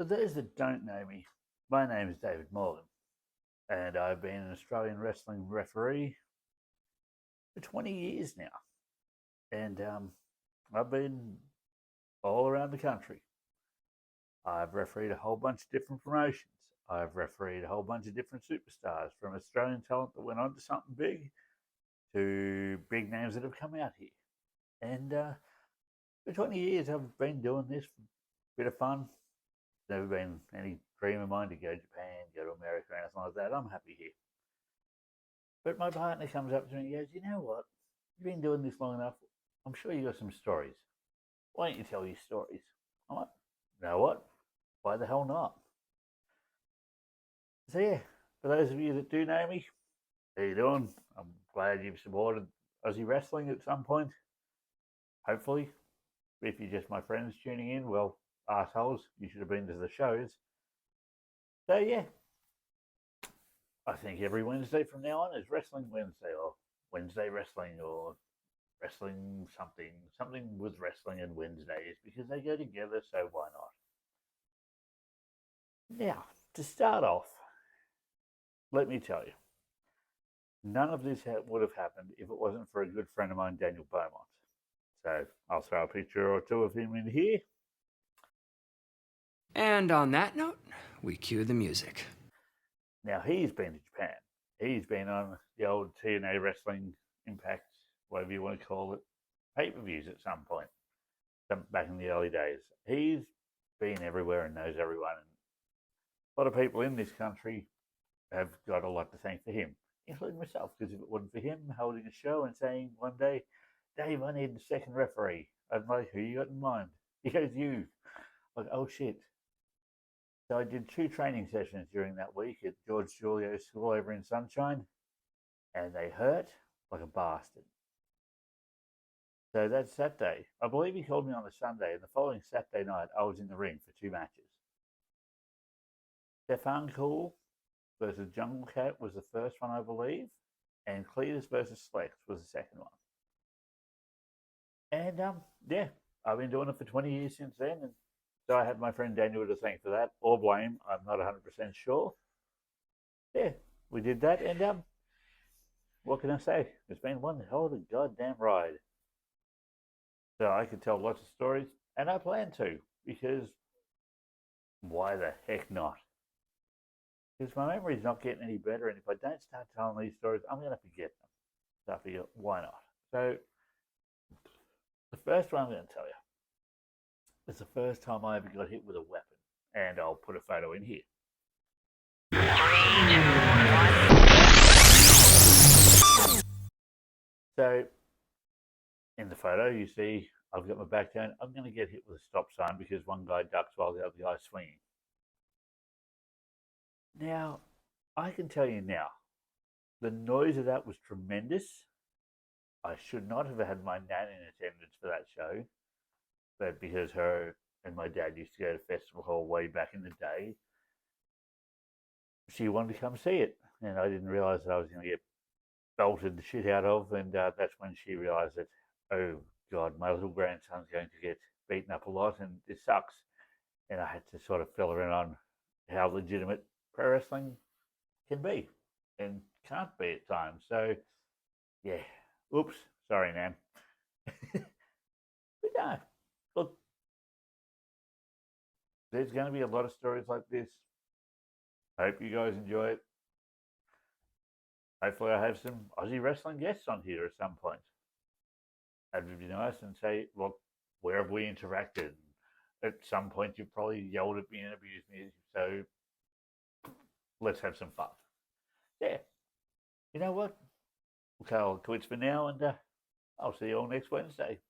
For those that don't know me, my name is David Morgan, and I've been an Australian wrestling referee for 20 years now. And I've been all around the country. I've refereed a whole bunch of different promotions. I've refereed a whole bunch of different superstars, from Australian talent that went on to something big to big names that have come out here. And for 20 years, I've been doing this for a bit of fun. It's never been any dream of mine to go to Japan, go to America, or anything like that. I'm happy here. But my partner comes up to me and goes, "You know what? You've been doing this long enough. I'm sure you got some stories. Why don't you tell your stories?" I'm like, "You know what? Why the hell not?" So yeah, for those of you that do know me, how you doing? I'm glad you've supported Aussie wrestling at some point. Hopefully, if you're just my friends tuning in, well, assholes, you should have been to the shows. So yeah, I think every Wednesday from now on is Wrestling Wednesday, or Wednesday Wrestling, or wrestling something with wrestling and Wednesdays, because they go together, so why not? Now, to start off, let me tell you, none of this would have happened if it wasn't for a good friend of mine, Daniel Beaumont. So I'll throw a picture or two of him in here. And on that note, we cue the music. Now, he's been to Japan. He's been on the old TNA Wrestling Impact, whatever you want to call it, pay-per-views at some point, back in the early days. He's been everywhere and knows everyone. And a lot of people in this country have got a lot to thank for him, including myself, because if it wasn't for him holding a show and saying one day, "Dave, I need a second referee," I'm like, "Who you got in mind?" He goes, "You." I'm like, "Oh shit." So I did 2 training sessions during that week at George Julio's school over in Sunshine, and they hurt like a bastard. So that's that day. I believe he called me on the Sunday, and the following Saturday night, I was in the ring for 2 matches. Stefan Cool versus Jungle Cat was the first one, I believe, and Cletus versus Slex was the second one. And yeah, I've been doing it for 20 years since then, and so I have my friend Daniel to thank for that, or blame. I'm not 100% sure. Yeah, we did that, and what can I say? It's been one hell of a goddamn ride. So I could tell lots of stories, and I plan to, because why the heck not? Because my memory's not getting any better, and if I don't start telling these stories, I'm going to forget them. So I figure, why not? So the first one I'm going to tell you is the first time I ever got hit with a weapon, and I'll put a photo in here. So in the photo, you see I've got my back down. I'm going to get hit with a stop sign because one guy ducks while the other guy's swinging. Now, I can tell you now, the noise of that was tremendous. I should not have had my nan in attendance for that show, but because her and my dad used to go to Festival Hall way back in the day, she wanted to come see it, and I didn't realize that I was going to get belted the shit out of, and that's when she realized that, oh God, my little grandson's going to get beaten up a lot, and this sucks. And I had to sort of fill her in on how legitimate pro wrestling can be and can't be at times. So, yeah, oops, sorry, Nan. But no, look, there's going to be a lot of stories like this. I hope you guys enjoy it. Hopefully, I have some Aussie wrestling guests on here at some point. That would be nice, and say, look, where have we interacted? At some point, you've probably yelled at me and abused me, so let's have some fun. Yeah. You know what? Okay, I'll quit for now, and I'll see you all next Wednesday.